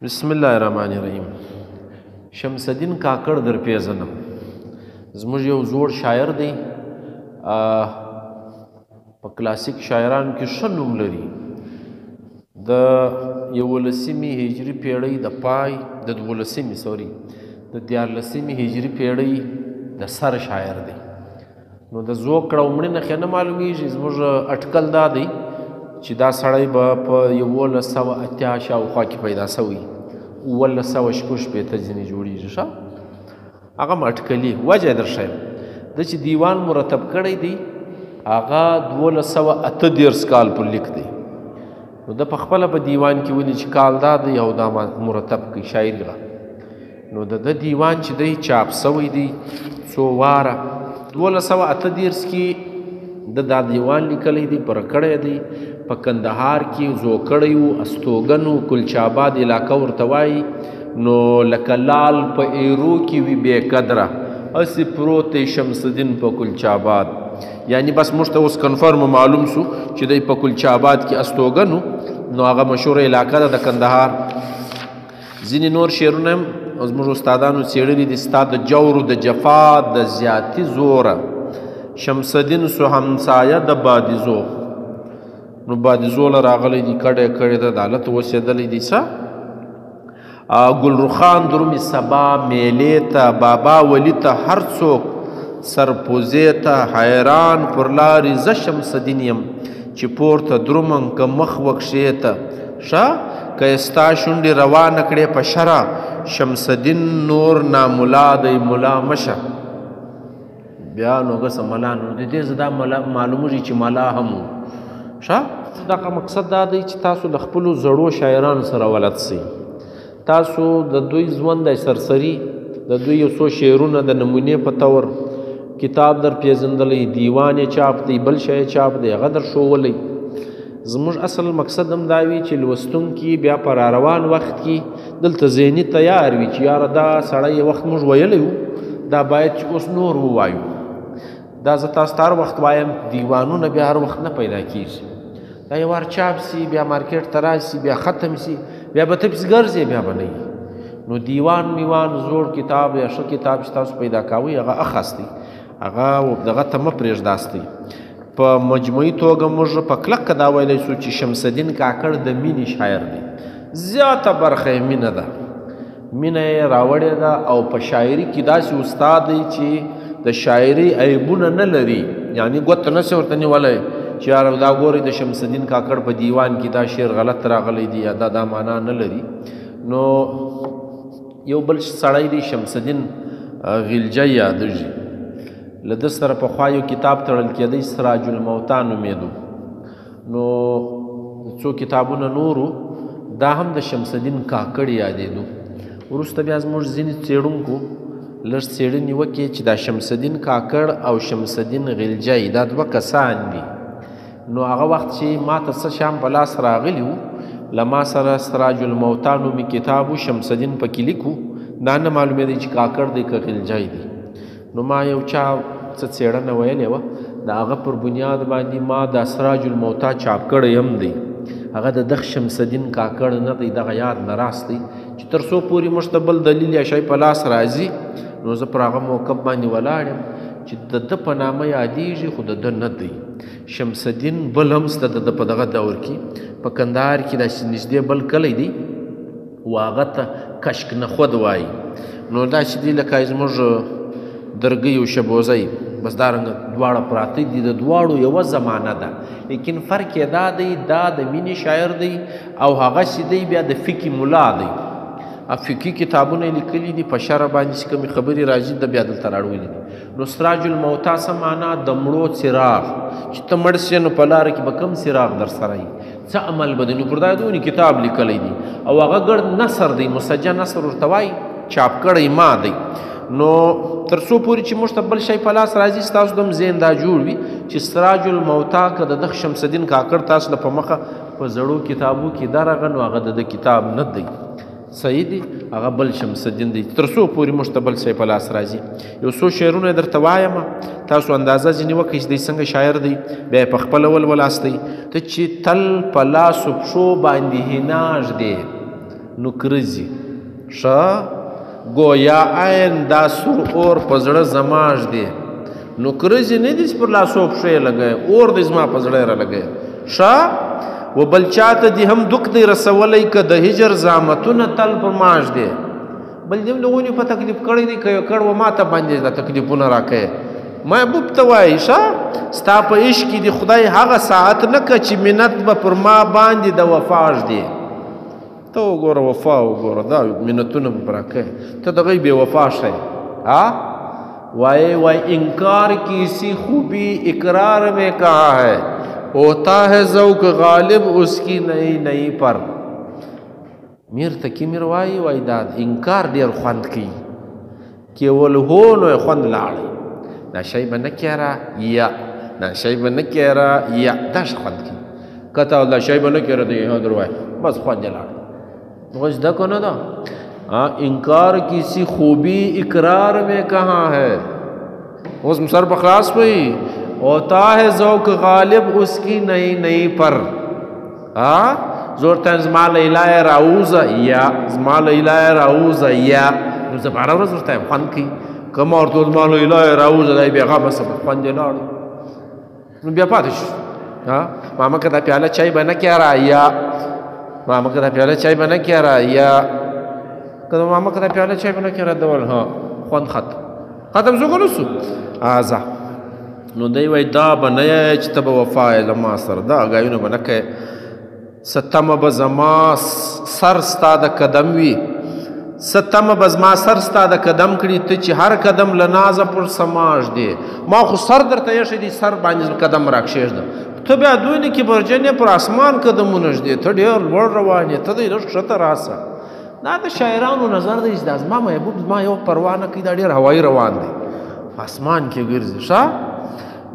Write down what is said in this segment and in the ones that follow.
بسم الله الرحمن الرحیم. شمس الدین کاکړ در پیژنم. زموږ یو زوړ شاعر دی، په کلاسیک شاعرانو کې ښه نوم لري. د 11مې هجري پیړۍ د پای د 12مې د 14مې هجري پیړۍ د سر شاعر دی. نو د زوکړه عمرې نښې نه معلومیږي. زموږ اټکل دا دی چې دا سړی به په 1180 شاوخوا کې پیدا سوی، 1160 ځینې جوړېږي. ښه هغه م اټکلي وجه یې درښیم. ده چې دیوان مرتب کړی دی هغه 1238 کال پر لیک دی. نو ده په خپله په دیوان کې ولي چې کال دا دی او دا مرتب کوي شاعري. نو د ده دیوان چې دی چاپ سوی دی څو واره 1238 کې دا دیوان لیکلی دی، پر کړی دی. په کندهار کې زوکړی و، استوګن و، کلچاباد علاقه ورته وایي. نو لکه لال په ایرو کې وي بې قدره، هسې پروت دی شمس الدین په کلچاباد. یعنی بس موږ ته اوس کنفرم معلوم سو چې دی په کلچاباد کې استوګن و. نو هغه مشهوره علاقه ده د کندهار. ځینې نور شعرونه هم زموږ استادانو څېړلي دي. ستا د جور د جفا د زیاتي زوره، شمس الدین سو همسایه د بادیزو. نو بادیزو له راغلی دی، کډی کړی ده، د حالت اوسېدلی دی. څه ګلرخان درومي سبا میلې ته، بابا ولی ته هر څوک سرپوزې ته حیران پر لارې زه شمس الدین یم چې پورته درومم که مخ وکښې ته. ښه که یې ستا شونډې روانه کړې په شره، شمس الدین نور ناملا دی ملا مشه. بیا نو هغه څه ملا نو د دې زه دا معلومېږي چې ملا هم و. ښه دغه مقصد دا دی چې تاسو د خپلو زړو شاعرانو سره ولد سئ. تاسو د دوی ژوند دی سرسري، د دوی یو څو شعرونه د نمونې په طور کتاب در پیژندلی، دیوان یې چاپ دی، بل شی یې چاپ دی، هغه در ښوولی. زموږ اصل مقصد هم دا وي چې لوستونکي بیا په راروان وخت کې دلته ذهني تیار وي چې یاره دا سړی وخت موږ ویلی وو، دا باید چې اوس نور ووایو. دا زه تاسو ته هر وخت وایم دیوانونه بیا هر وخت نه پیدا کېږي. دا یو وار چاپ سي، بیا مارکیټ ته راشي، بیا ختم سي، بیا به ته پسې ګرځې، بیا به نه وي. نو دیوان میوان زوړ کتاب یا ښه کتاب چې تاسو پیدا کوئ هغه اخاستئ، هغه دغه ته مه پرېږداستئ. په مجموعي توګه موږ په کلکه دا ویلی سو چې شمس الدین کاکړ د مینې شاعر دی. زیاته برخه یې مینه ده، مینه یې راوړې ده. او په شاعري کې داسې استاد دی چې د شاعري عیبونه نه لري. یعنی ګوته نسي ورته نیولی چې یاره دا ګورئ د شمس الدین کاکړ په دیوان کې دا شعر غلط راغلی دی یا دا معنا نه لري. نو یو بل سړی دی شمس الدین غلجی یادېږي. له ده سره پخوا یو کتاب تړل کېدی سراج الموتا نومېدو. نو څو کتابونه نورو دا هم د شمس الدین کاکړ یادېدو. وروسته بیا زموږ ځینې څېړونکو لږ څېړنې وکړې چې دا شمس الدین کاکړ او شمس الدین غلجی دا دوه کسان دي. نو هغه وخت چې ما ته څه شیان په لاس راغلي وو، له ما سره سراج الموتا نومې کتاب و، شمس الدین پکې لیکو، دا نه معلومېدی چې کاکړ دی که غلجی دی. نو ما یو چا څه څېړنه ویلې وه، د هغه پر بنیاد باندې ما دا سراج الموتا چاپ کړی هم دی. هغه د دغه شمس الدین کاکړ نه دی، دغه یاد نه راست دی چې تر څو پورې موږ ته بل دلیل یا شی په لاس راځي. نو زه پر هغه موقف باندې ولاړ یم چې د ده په نامه یادېږي خو د ده نه دی. شمس الدین بل هم شته د ده په دغه دور کې په کندهار کې داسې نږدې بل کلی دی و هغه ته کشک نخود وایي. نو داسې دی لکه زموږ درګۍ او شبوزی، بس دارنګه دواړه پراته دي، د دواړو یوه زمانه ده. لیکن فرق یې دا دی دا د مینې شاعر دی او هغسې دی بیا د فقې ملا دی. فقهي کتابونه یې لیکلي دي، په شرع باندې چې کومې خبرې راځي د بیا دلته راړولي دي. نو سراج الموتا څه معنا؟ د مړو څراغ، چې ته مړ سې نو په لاره کې به کوم څراغ در سره وي، څه عمل به دی. نو پر دا دونې کتاب لیکلی دی او هغه ګرد نثر دی، مسجع نثر ورته وایي، چاپ کړی ما دی. نو تر څو پورې چې موږ ته بل شی په لاس راځي ستاسو د هم ذهن دا جوړ وي چې سراج الموتا که د دغه شمس الدین کاکړ تاسو له په مخه په زړو کتابو کې درغه، نو هغه د ده کتاب نه دی، صحیح دی، هغه بل شمس الدین دی. تر څو پورې موږ ته بل شی په لاس راځي. یو څو شعرونه یې درته وایم، تاسو اندازه ځینې وکړئ چې دی څنګه شاعر دی، بیا یې په خپله ولولاستئ. ته چې تل په لاسو پښو باندې هناج دی، هغه د ده کتاب نه دی. شمس الدین نو کرځي ښه گویا عین دا سور اور په زړه زماج دی نو کرځي نه دي چې پر لاسو پښې لګی اور دې زما په زړه را لګی ښه و بل چاته دې هم دک دی رسولی که د هجر زامتونه تل پر ماش دی بل دې لغونی په تکلیف کړی دی که کړ و ما ته باندې دا تکلیفونه راکوي محبوب ته وایي ښه ستا په عشق کې د خدای هغه ساعت نه که چې منت به پر ما باندې د وفاش دی ته وګوره وفا وګوره دا منتونه به راکوي ته دغه بې وفا شی وای انکار کی سی خوبی اقرار میں کہا ہے ہوتا ہے ذوق غالب اس کی نئی نئی پر میر تکی میر وای دا انکار ډیر خوند کوي کې ول هو نو خوند لاړی دا شی به نه کېره یا دا شی به نه کېره یا دا خوند کوي کته دا شی به نه کېره دی هدر وای بس خوند لاړی غوښ دا کو نه دا انکار کسی خوبی اقرار میں کہاں ہے اس سر بخلاص ہوئی ہوتا ہے ذوق غالب اس کی نئی نئی پر زورتا زمال الہ راوز یا زمال الہ راوز یا زبارہ ورز ورتا ہے خوان کی کم اور تو زمال الہ راوز دائی بیغا بسا خوان دے لارو بیا پاتش ماما کتا پیالا چای بنا کیا رہا یا ماما کتا پیالا چای بنا کیا رہا یا کدا ماما کدا پیاله چای بنا کړه دول خوند ختم شو کنه سو ازا نو دی وای دا بنای چې تب وفا لما سر دا غایونه بنکه ستم بزما سر ستا د قدم وی ستم بزما سر ستا د قدم کړي ته چې هر قدم لناز پر سماج دی ما خو سر درته یې دی سر باندې قدم راکشېږ ته بیا دوی نه کې برجنې پر اسمان قدمونه دی ته ډېر لوړ روانې ته دې رښته راسه دا د شاعرانو نظر دی چې دا زما محبوب زما یو پروا نه کوي دا ډېر هوایي روان دی اسمان کې ګرځي ښه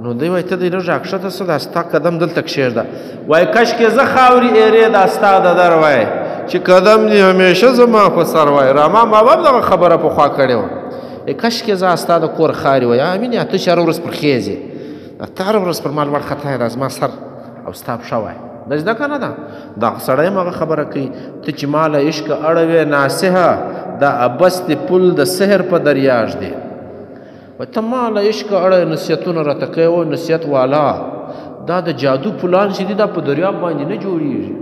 نو دی وایي ته دې لږ راکښته څه دا ستا قدم دلته کښېږده وایي کشکې زه خاورې ایرې دا ستا د در وایي چې قدم دې همیشه زما په سر وایي راما ما باب دغه خبره پخوا کړې وه کشکې زه ستا د کور خارې وایي امین یا ته چې هره ورځ پر خېځې ته هره ورځ پر ما لوړ خطا یې دا زما سر او ستا پښه وایي دا زده که نه ده دا سړی هم هغه خبره کوي ته چې ما له عشقه اړوې ناسحه دا ابس د پل د سحر په دریاژ دی ته ما له عشقه اړوې نصیحتونه راته کوې و نصیحت والا دا د جادو پلان چې دي دا په دریاب باندې نه جوړېږي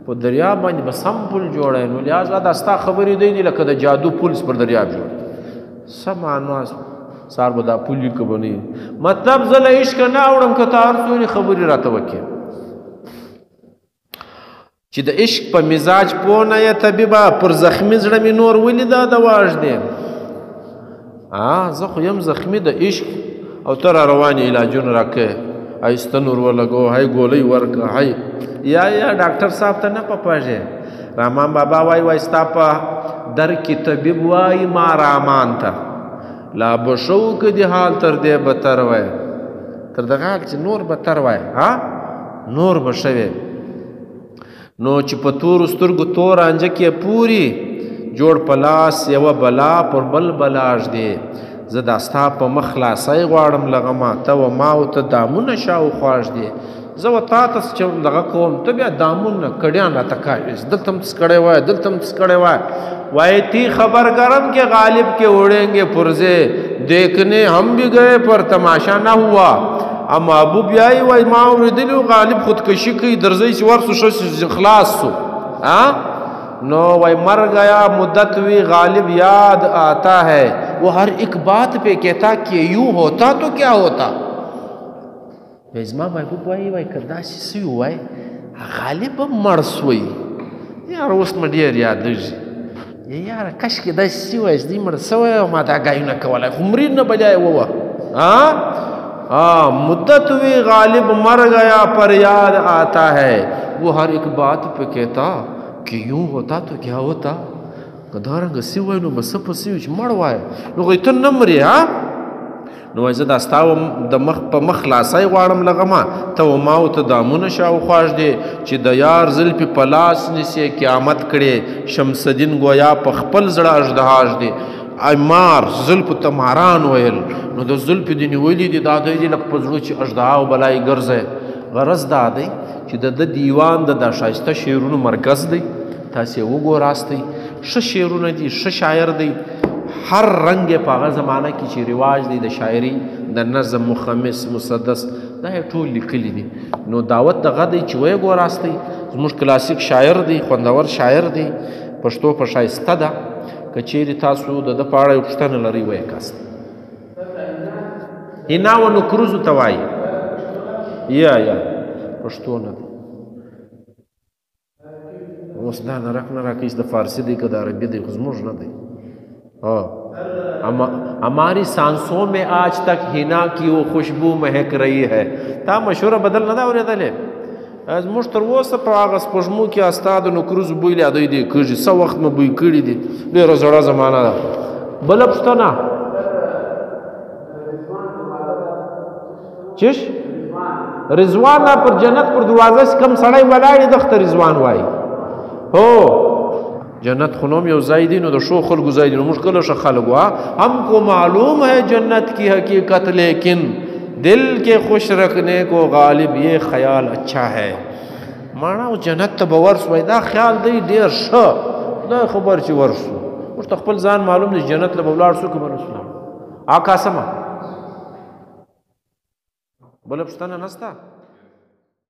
په دریاب باندې به سم پل جوړی نو لہذا دا ستا خبرې دی لکه د جادو پل پر دریاب جوړ څه معنا سار به دا پل که به نه مطلب زه له عشقه نه اوړم که ته هر څونې خبرې راته وکړې چې د عشق په مزاج پوه نه یې طبیبه پر زخمي زړه مې نور ولې دا دواژ دی زه خو یم زخمي د عشق او ته را روانې علاجونه راکوې هی ستنور ولګو هی ګولۍ ورکړه هی یا ډاکټر صاحب ته نه پپږې رحمان بابا وای ستا په در کې طبیب وای ما رامان ته لا بشو که دی حال تر دې بتر وای تر دغه حال چې نور بتر وای نور به شوې نو چې په تورو سترګو تور انجه کې پوری جوړ پلاس یوه بلا پر بل بلاژ دی زه دا ستا په مخ خلاصی غواړم لغمه ته و ما و ته دامونه شاوخواش دی زه و تا ته چې دغه کوم ته بیا دامونه کډیان راته کاږي دلته هم څه کړی وای دلته هم څه کړی وای وای تی خبر گرم کے غالب کے اڑیں پرزے دیکھنے ہم بھی گئے پر تماشا نہ ہوا اما ابو بیائی وای ما اوریدلو غالب خودکشی کی درزی سی ورسو شو خلاص سو نو وای مر گیا مدت وی غالب یاد آتا ہے وہ ہر ایک بات پہ کہتا کہ یوں ہوتا تو کیا ہوتا زما محبوب وای کدا سی وای غالب مرس وای یار اوس م ډیر یادېږي یار کشکې داسې وای چې دوی مړه سوی او ما دا ګایونه کولی خو مرید نه بجای ووه مدت ہوئی غالب مر گیا پر یاد آتا ہے وہ ہر ایک بات پہ کہتا کہ یوں ہوتا تو کیا ہوتا دارنګه سی وای نو بس په سی چې مړ وای نو غوته نه مرې نو وای زه دا ستا د مخ په مخ خلاصی غواړم لغمه ته و ما ورته دامونه شاوخواش دی چې د یار زلفې په لاس نیسې قیامت کړې شمس الدین گویا په خپل زړه اژدهاش دی مار زلفو ته ماران ویل نو د زلفې د نیولي دي دا دی لکه په زړه چې اژدها او بلای ګرځی غرض دا دی چې د دیوان د دا ښایسته شعرونو مرکز دی تاسې وګوراستئ ښه شعرونه دي ښه شاعر دی هر رنګ یې په هغه زمانه کې چې رواج دی د شاعري د نظم مخمس مسدس دا یې ټول لیکلي دي نو دعوت دغه دی چې ویې ګوراستئ زموږ کلاسیک شاعر دی خوندور شاعر دی پښتو په ښایسته ده که چیرې تاسو د ده په اړه یو پوښتنه لرئ ویې کاست حنا و نکروزو ته وایي یا پښتو نه دی اوس دا نرک نه راکوي د فارسي دی که د عربي دی خو زموږ نه دی ہماری سانسوں میں آج تک حنا کی وہ خوشبو مہک رہی ہے تا مشهوره بدل نه دا اورېدلې زموږ تر اوسه په هغه سپوږمو کې ستا د نکروزو بوی یادوي دی کېږي څه وخت مې بوی کړي دي ډېره زړه زمانه ده بله پوښتنه چش رضوان پر جنت پر دروازه کم سړی ولاړ دی دغه ته رضوان وایي هو جنت خنوم یو ځای دی نو د ښو خلکو ځای دی نو موږ کله ښه خلک وا ہم کو معلوم ہے جنت کی حقیقت لیکن دل کے خوش رکھنے کو غالب یہ خیال اچھا ہے مانا او جنت ته به ورسوی دا خیال دی ډېر ښه دا خبر چې ورسو موږ ته خپل ځان معلوم دی جنت له به ولاړ سو که به نسو آقا سمه بله پوښتنه نسته